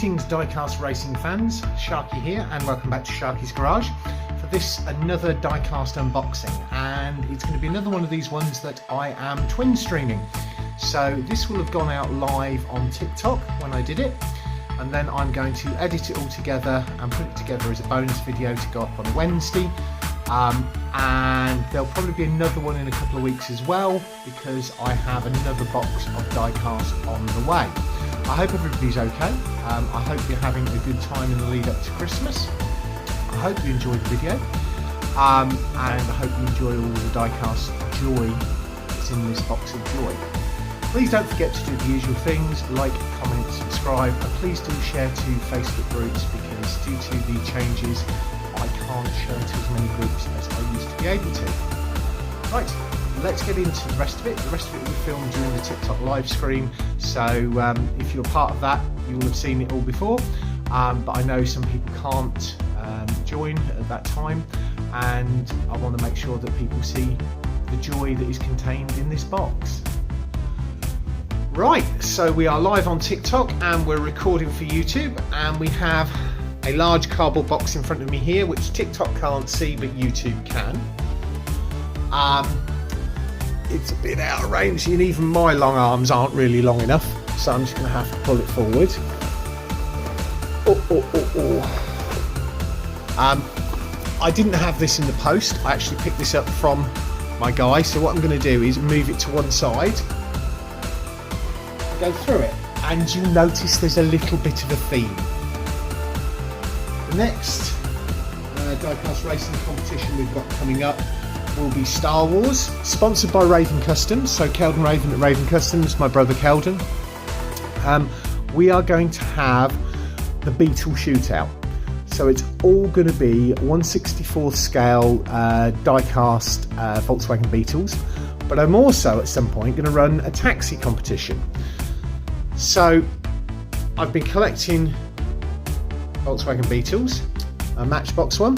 Greetings Diecast racing fans, Sharky here and welcome back to Sharky's Garage for this another Diecast unboxing, and it's going to be another one of these ones that I am twin streaming. So this will have gone out live on TikTok when I did it, and then I'm going to edit it all together and put it together as a bonus video to go up on Wednesday. And there'll probably be another one in a couple of weeks as well, because I have another box of diecast on the way. I hope everybody's okay. I hope you're having a good time in the lead up to Christmas. I hope you enjoyed the video, and I hope you enjoy all the diecast joy that's in this box of joy. Please don't forget to do the usual things, like, comment, subscribe, and please do share to Facebook groups, because due to the changes I can't share to as many groups as I used to be able to. Right, let's get into the rest of it. The rest of it will be filmed during the TikTok live stream, so if you're part of that, you will have seen it all before, but I know some people can't join at that time, and I want to make sure that people see the joy that is contained in this box. Right, so we are live on TikTok and we're recording for YouTube, and we have a large cardboard box in front of me here, which TikTok can't see but YouTube can. It's a bit out of range, and even my long arms aren't really long enough, so I'm just going to have to pull it forward. I didn't have this in the post. I actually picked this up from my guy, so what I'm going to do is move it to one side, go through it, and you notice there's a little bit of a theme. The next diecast racing competition we've got coming up will be Star Wars, sponsored by Raven Customs. So Keldon Raven at Raven Customs, my brother Keldon. We are going to have the Beetle shootout. So it's all going to be 1/64 scale diecast Volkswagen Beetles, but I'm also at some point going to run a taxi competition. So I've been collecting Volkswagen Beetles, a Matchbox one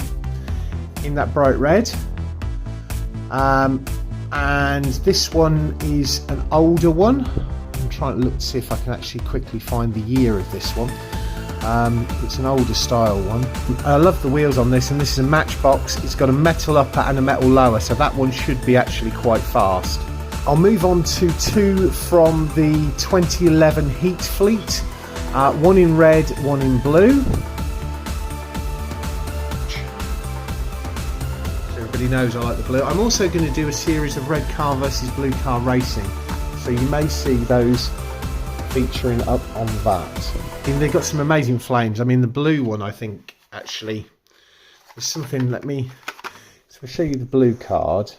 in that bright red, and this one is an older one. I'm trying to look to see if I can actually quickly find the year of this one. It's an older style one. I love the wheels on this, and this is a Matchbox. It's got a metal upper and a metal lower, so that one should be actually quite fast. I'll move on to two from the 2011 Heat Fleet, one in red, one in blue. Everybody knows I like the blue. I'm also going to do a series of red car versus blue car racing, so you may see those featuring up on that. And they've got some amazing flames. I mean, the blue one, I think, actually, there's something. So I'll show you the blue card.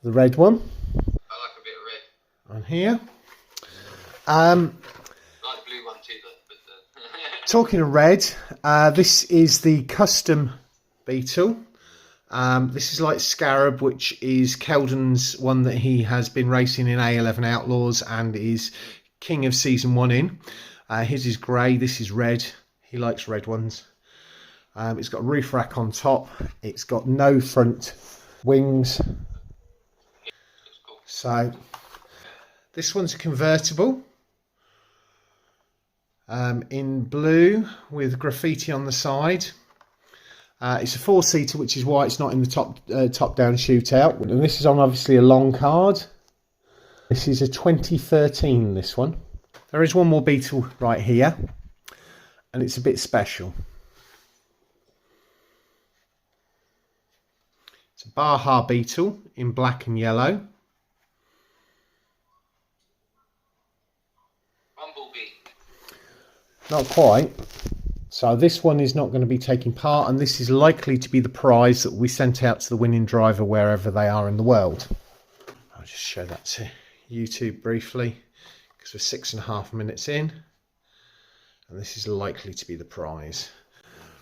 The red one. I like a bit of red. On here. I like the blue one too, but talking of red, this is the custom Beetle. This is like Scarab, which is Keldon's one that he has been racing in A11 Outlaws and is king of season 1 in. His is grey, this is red. He likes red ones. It's got a roof rack on top. It's got no front wings. So this one's a convertible in blue with graffiti on the side. It's a 4-seater, which is why it's not in the top-down shootout. And this is on obviously a long card. This is a 2013, this one. There is one more Beetle right here, and it's a bit special. It's a Baja Beetle in black and yellow. Bumblebee. Not quite. So this one is not going to be taking part, and this is likely to be the prize that we sent out to the winning driver wherever they are in the world. I'll just show that to YouTube briefly, because we're 6.5 minutes in, and this is likely to be the prize.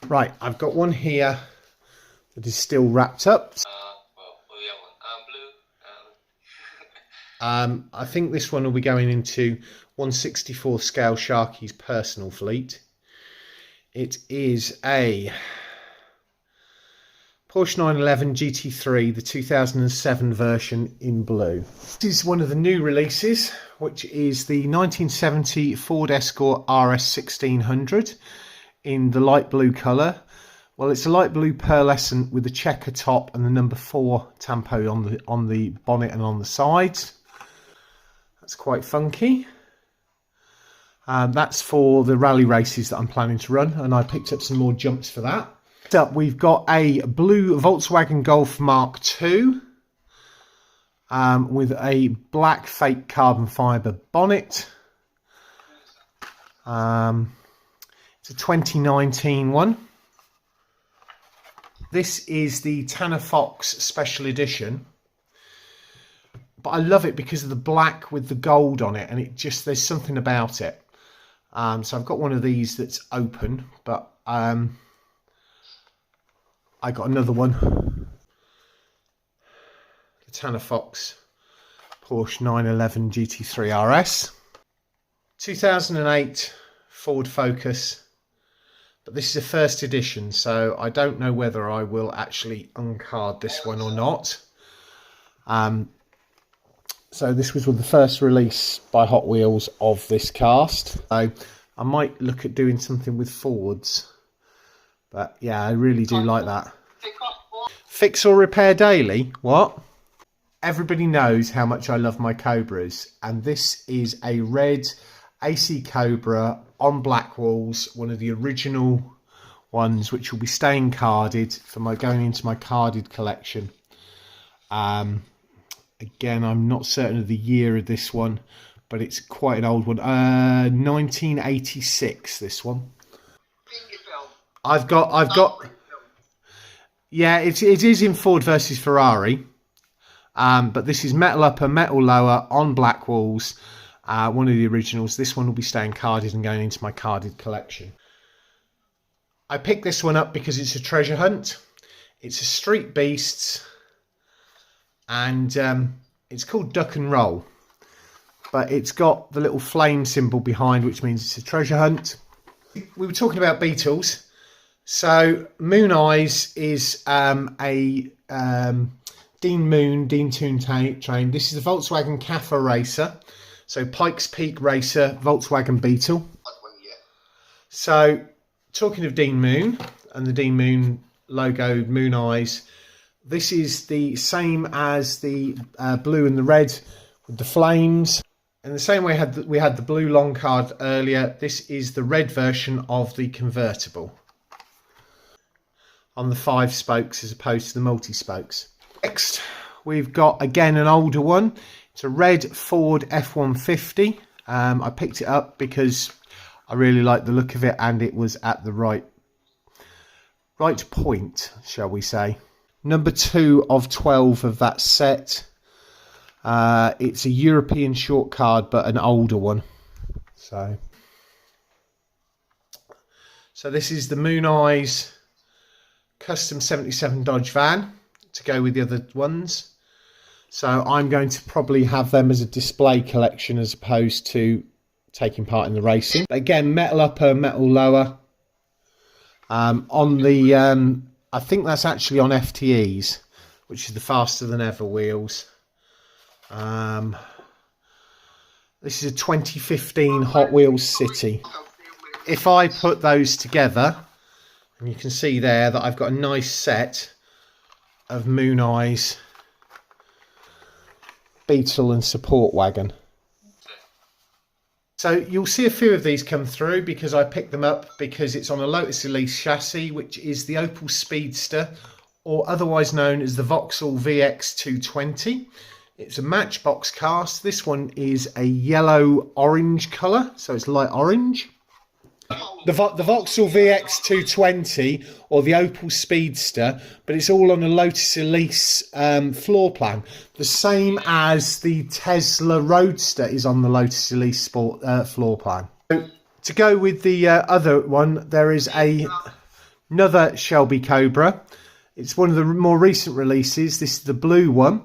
Right, I've got one here that is still wrapped up. Blue. I think this one will be going into 1/64 scale Sharky's personal fleet. It is a Porsche 911 GT3, the 2007 version in blue. This is one of the new releases, which is the 1970 Ford Escort RS 1600 in the light blue colour. Well, it's a light blue pearlescent with the checker top and the number 4 tampo on the bonnet and on the sides. That's quite funky. That's for the rally races that I'm planning to run, and I picked up some more jumps for that. Next up, we've got a blue Volkswagen Golf Mark II with a black fake carbon fibre bonnet. It's a 2019 one. This is the Tanner Fox Special Edition, but I love it because of the black with the gold on it, and there's something about it. So I've got one of these that's open, but I got another one, the Tanner Fox Porsche 911 GT3 RS, 2008 Ford Focus, but this is a first edition, so I don't know whether I will actually uncard this one or not. So this was the first release by Hot Wheels of this cast. So I might look at doing something with Fords. But yeah, I really do like that. Fix or repair daily? What? Everybody knows how much I love my Cobras. And this is a red AC Cobra on black walls. One of the original ones, which will be staying carded for going into my carded collection. Again, I'm not certain of the year of this one, but it's quite an old one. 1986, this one. I've got. Yeah, it is in Ford versus Ferrari, but this is metal upper, metal lower on black walls. One of the originals. This one will be staying carded and going into my carded collection. I picked this one up because it's a treasure hunt. It's a Street Beasts. And it's called Duck and Roll, but it's got the little flame symbol behind, which means it's a treasure hunt. We were talking about Beetles, so Moon Eyes is a Dean Toon train. This is the Volkswagen Cafa Racer, so Pikes Peak Racer Volkswagen Beetle. So talking of Dean Moon and the Dean Moon logo, Moon Eyes. This is the same as the blue and the red with the flames. In the same way we had the blue long card earlier, this is the red version of the convertible on the 5 spokes as opposed to the multi-spokes. Next, we've got again an older one. It's a red Ford F-150. I picked it up because I really like the look of it, and it was at the right point, shall we say. Number 2 of 12 of that set. It's a European short card, but an older one. So this is the Moon Eyes Custom 77 Dodge van to go with the other ones. So I'm going to probably have them as a display collection as opposed to taking part in the racing. Again, metal upper, metal lower. On the I think that's actually on FTEs, which is the faster than ever wheels. This is a 2015 Hot Wheels City. If I put those together, and you can see there that I've got a nice set of Moon Eyes, Beetle and Support Wagon. So you'll see a few of these come through because I picked them up because it's on a Lotus Elise chassis, which is the Opel Speedster, or otherwise known as the Vauxhall VX220. It's a matchbox cast. This one is a yellow-orange colour, so it's light orange. The Vauxhall VX220 or the Opel Speedster, but it's all on a Lotus Elise floor plan. The same as the Tesla Roadster is on the Lotus Elise Sport floor plan. So, to go with the other one, there is another Shelby Cobra. It's one of the more recent releases. This is the blue one.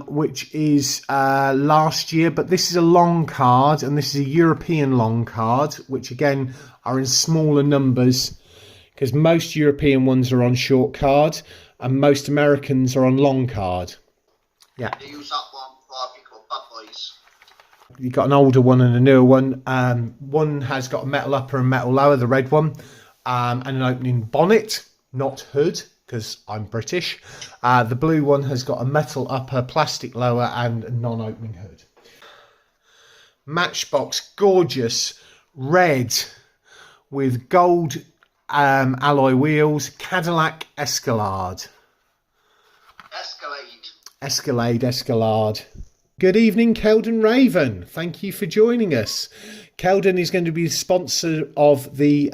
Which is last year, but this is a long card, and this is a European long card, which again are in smaller numbers because most European ones are on short card and most Americans are on long card. Yeah. They use that one for, I think, called Bad Boys. You've got an older one and a newer one. One has got a metal upper and metal lower, the red one, and an opening bonnet, not hood, because I'm British. The blue one has got a metal upper, plastic lower, and a non-opening hood. Matchbox, gorgeous, red with gold alloy wheels, Cadillac Escalade. Escalade. Good evening, Keldon Raven. Thank you for joining us. Keldon is going to be the sponsor of the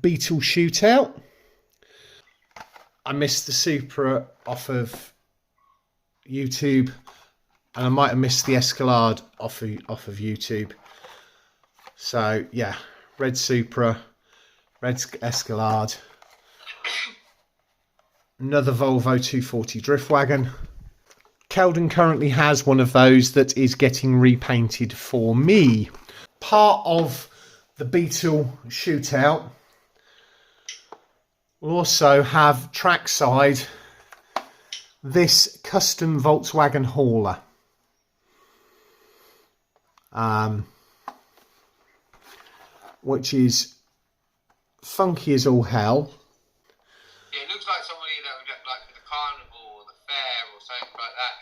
Beetle Shootout. I missed the Supra off of YouTube, and I might have missed the Escalade off of YouTube. So yeah, red Supra, red Escalade, another Volvo 240 drift wagon. Keldon currently has one of those that is getting repainted for me. Part of the Beetle Shootout will also have trackside this custom Volkswagen hauler. Which is funky as all hell. Yeah, it looks like somebody that would get like the carnival or the fair or something like that.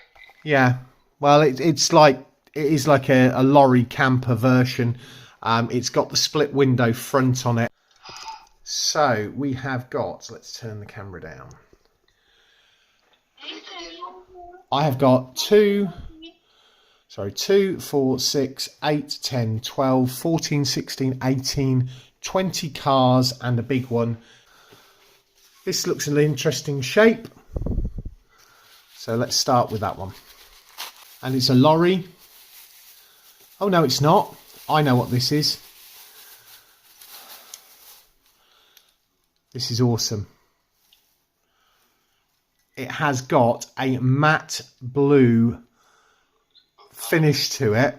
Yeah, well, it is like a lorry camper version. It's got the split window front on it. So we have got, let's turn the camera down. I have got 2, 4, 6, 8, 10, 12, 14, 16, 18, 20 cars and a big one. This looks an interesting shape. So let's start with that one. And it's a lorry. Oh no, it's not. I know what this is. This is awesome. It has got a matte blue finish to it.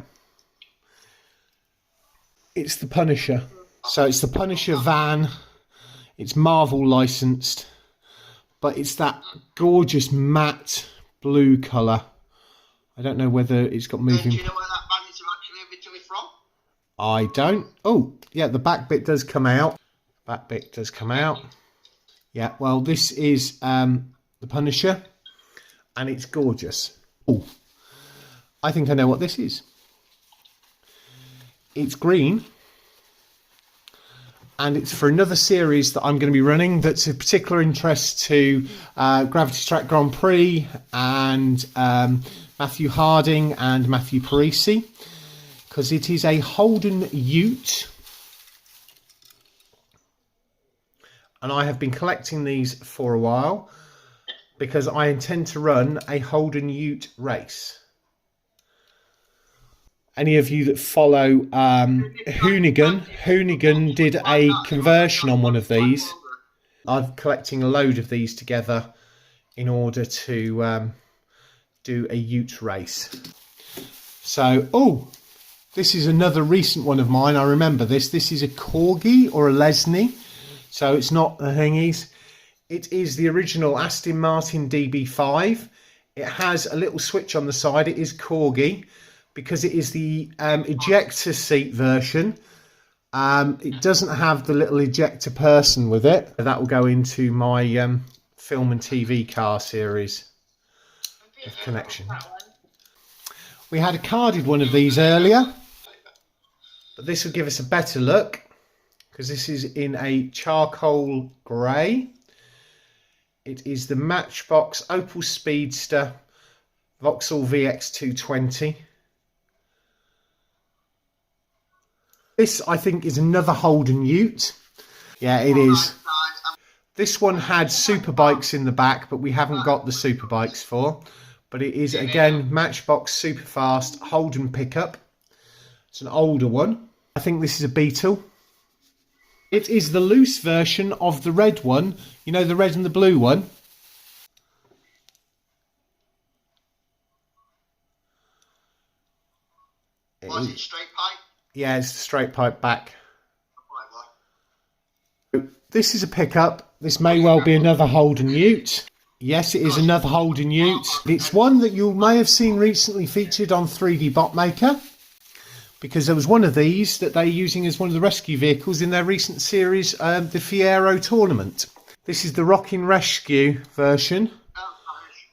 It's the Punisher. So it's the Punisher van. It's Marvel licensed, but it's that gorgeous matte blue colour. I don't know whether it's got moving. Do you know where that van is actually originally from? I don't. Oh, yeah, the back bit does come out. Back bit does come out. Yeah, well, this is the Punisher, and it's gorgeous. Oh, I think I know what this is. It's green, and it's for another series that I'm going to be running that's of particular interest to Gravity Track Grand Prix and Matthew Harding and Matthew Parisi, because it is a Holden Ute. And I have been collecting these for a while because I intend to run a Holden Ute race. Any of you that follow Hoonigan did a conversion on one of these. I'm collecting a load of these together in order to do a Ute race. So, oh, this is another recent one of mine. I remember this. This is a Corgi or a Lesney. So it's not the thingies. It is the original Aston Martin DB5. It has a little switch on the side. It is Corgi because it is the ejector seat version. It doesn't have the little ejector person with it. That will go into my film and TV car series of connection. We had a carded one of these earlier, but this will give us a better look, because this is in a charcoal grey. It is the Matchbox Opel Speedster Vauxhall VX220. This, I think, is another Holden Ute. Yeah, it is. This one had Superbikes in the back, but we haven't got the Superbikes for. But it is, again, Matchbox Superfast Holden pickup. It's an older one. I think this is a Beetle. It is the loose version of the red one. You know, the red and the blue one. Was it straight pipe? Yeah, it's the straight pipe back. this is a pickup. This may well be another Holden Ute. Yes, it is another Holden Ute. It's one that you may have seen recently featured on 3D Bot Maker, because there was one of these that they're using as one of the rescue vehicles in their recent series, the Fiero Tournament. This is the Rockin' Rescue version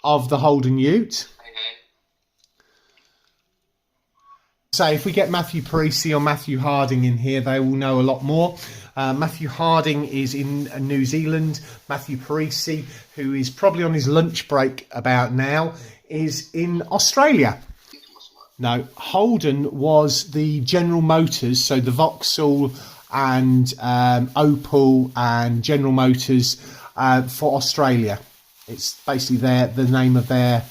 of the Holden Ute. So if we get Matthew Parisi or Matthew Harding in here, they will know a lot more. Matthew Harding is in New Zealand. Matthew Parisi, who is probably on his lunch break about now, is in Australia. No, Holden was the General Motors, so the Vauxhall and Opel and General Motors for Australia. It's basically the name of their...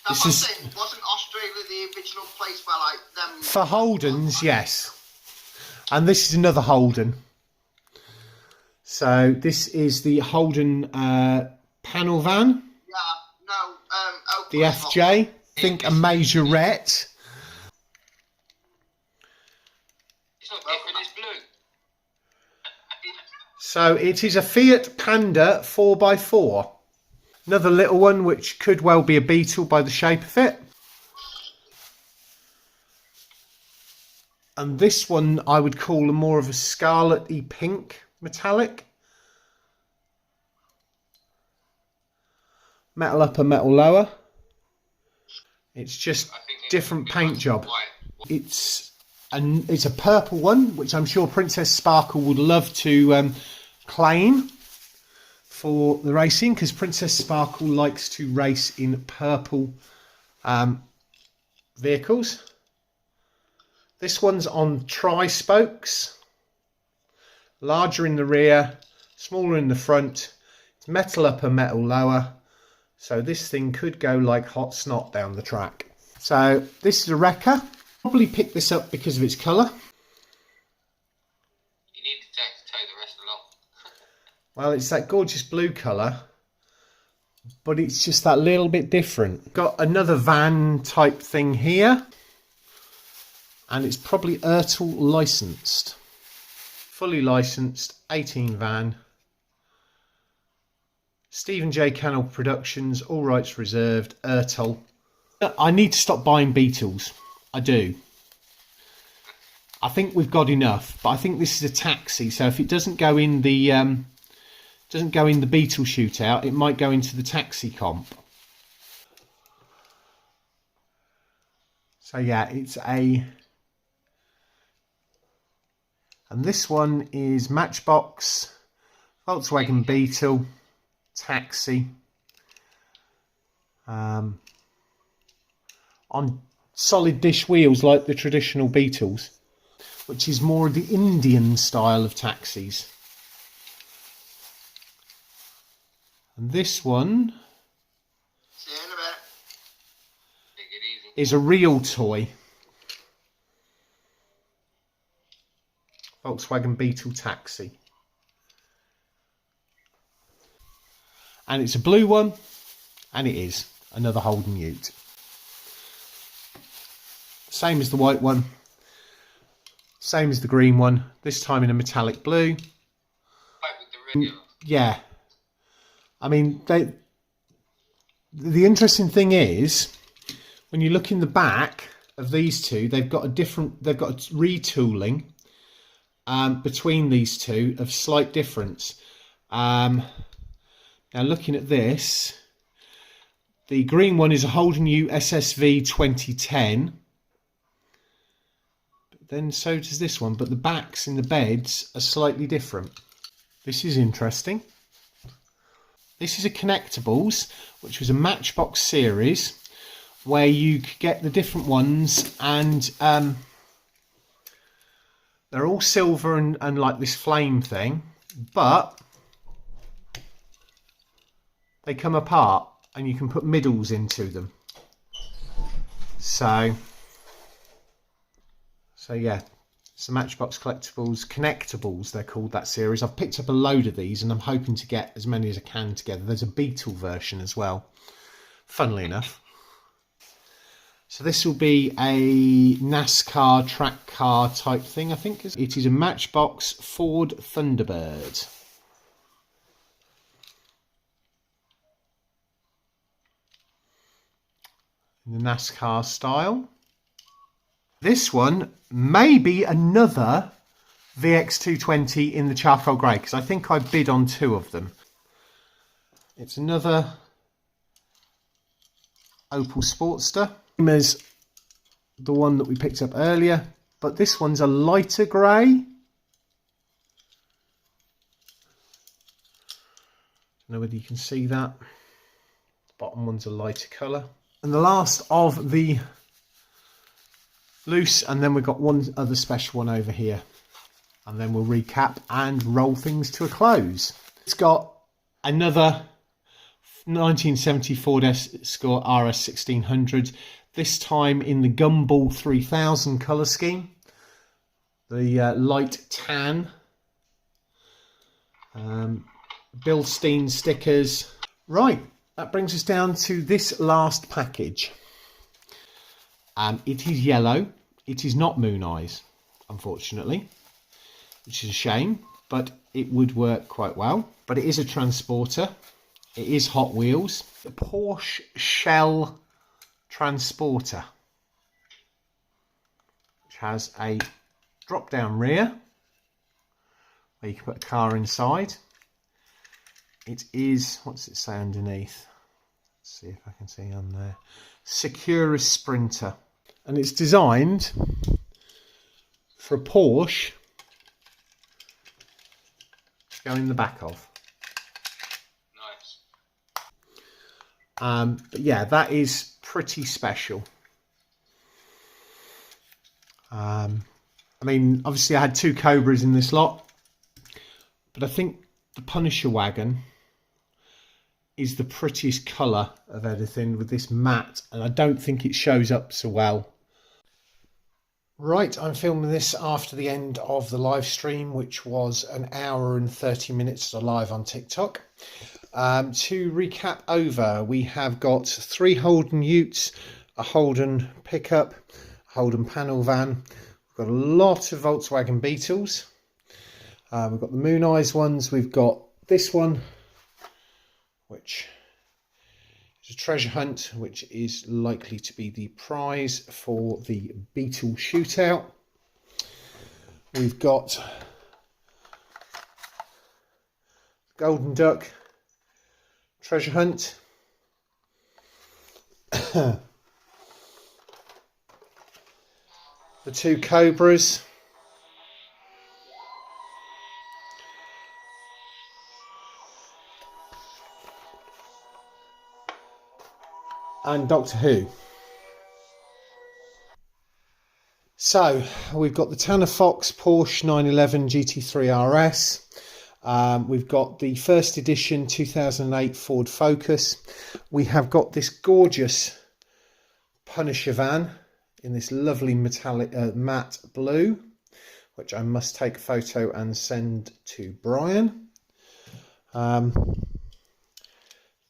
Wasn't Australia the original place where, like, them... For Holdens, yes. And this is another Holden. So this is the Holden panel van. Yeah, no, the FJ. Think a majorette. It's not different, it's blue. So it is a Fiat Panda 4x4. Another little one which could well be a Beetle by the shape of it. And this one I would call more of a scarlet-y pink metallic. Metal upper, metal lower. It's just different paint job. It's a purple one, which I'm sure Princess Sparkle would love to claim for the racing, because Princess Sparkle likes to race in purple vehicles. This one's on tri-spokes, larger in the rear, smaller in the front. It's metal upper, metal lower. So this thing could go like hot snot down the track. So this is a wrecker. Probably picked this up because of its colour. You need to tow the rest along. Well, it's that gorgeous blue colour, but it's just that little bit different. Got another van type thing here, and it's probably Ertl licensed. Fully licensed, 18 van. Stephen J. Cannell Productions, all rights reserved, Ertl. I need to stop buying Beetles. I do. I think we've got enough, but I think this is a taxi, so if it doesn't go in the Beetle shootout, it might go into the taxi comp. So yeah, it's a... And this one is Matchbox, Volkswagen Beetle, taxi, on solid dish wheels like the traditional Beetles, which is more the Indian style of taxis. And this one is a real toy. Volkswagen Beetle taxi. And it's a blue one, and it is another Holden Ute. Same as the white one, same as the green one, this time in a metallic blue. Like with the regular. Yeah. I mean, the interesting thing is, when you look in the back of these two, they've got retooling between these two of slight difference. Now looking at this, the green one is a Holden Ute SSV 2010. But then so does this one, but the backs in the beds are slightly different. This is interesting. This is a Connectables, which was a Matchbox series, where you could get the different ones, and they're all silver and like this flame thing, but they come apart and you can put middles into them. So yeah, it's the Matchbox Collectibles, Connectables they're called, that series. I've picked up a load of these and I'm hoping to get as many as I can together. There's a Beetle version as well, funnily enough. So this will be a NASCAR track car type thing, I think. It is a Matchbox Ford Thunderbird. In the NASCAR style. This one may be another VX220 in the charcoal grey, because I think I bid on 2 of them. It's another Opel Sportster. Same as the one that we picked up earlier, but this one's a lighter grey. Don't know whether you can see that. The bottom one's a lighter colour. And the last of the loose, and then we've got one other special one over here. And then we'll recap and roll things to a close. It's got another 1970 Ford Escort RS 1600, this time in the Gumball 3000 colour scheme. The light tan. Bilstein stickers. Right, that brings us down to this last package. It is yellow. It is not Moon Eyes, unfortunately, which is a shame, but it would work quite well. But it is a transporter. It is Hot Wheels. The Porsche Shell Transporter, which has a drop-down rear where you can put a car inside. It is, what's it say underneath? Let's see if I can see on there. Securus Sprinter. And it's designed for a Porsche to go in the back of. But yeah, that is pretty special. I mean, obviously I had 2 Cobras in this lot, but I think the Punisher wagon is the prettiest colour of everything with this matte, and I don't think it shows up so well. Right, I'm filming this after the end of the live stream, which was 1 hour and 30 minutes live on TikTok. To recap over, we have got 3 Holden Utes, a Holden pickup, a Holden panel van. We've got a lot of Volkswagen Beetles. We've got the Moon Eyes ones. We've got this one, which is a treasure hunt, which is likely to be the prize for the Beetle shootout. We've got Golden Duck treasure hunt. The 2 Cobras. And Doctor Who. So we've got the Tanner Fox Porsche 911 GT3 RS. We've got the first edition 2008 Ford Focus. We have got this gorgeous Punisher van in this lovely metallic matte blue, which I must take a photo and send to Brian. The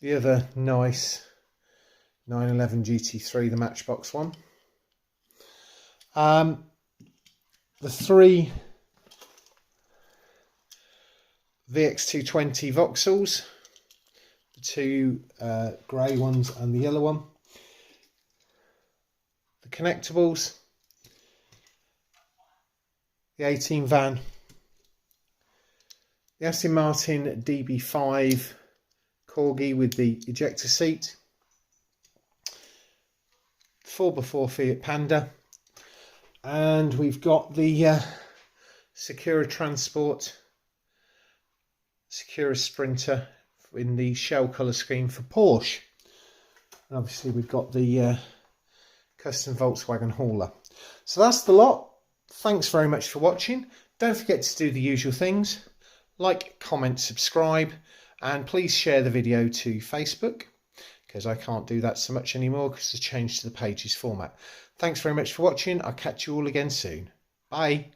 other nice 911 GT3, the Matchbox one. The 3 VX220 Vauxhalls, the 2 grey ones and the yellow one. The connectables, the 18 van, the Aston Martin DB5 Corgi with the ejector seat, 4x4 Fiat Panda, and we've got the Secura Transport Secura Sprinter in the shell colour scheme for Porsche. And obviously we've got the custom Volkswagen hauler. So that's the lot. Thanks very much for watching. Don't forget to do the usual things. Like, comment, subscribe, and please share the video to Facebook, because I can't do that so much anymore because the change to the pages format. Thanks very much for watching. I'll catch you all again soon. Bye.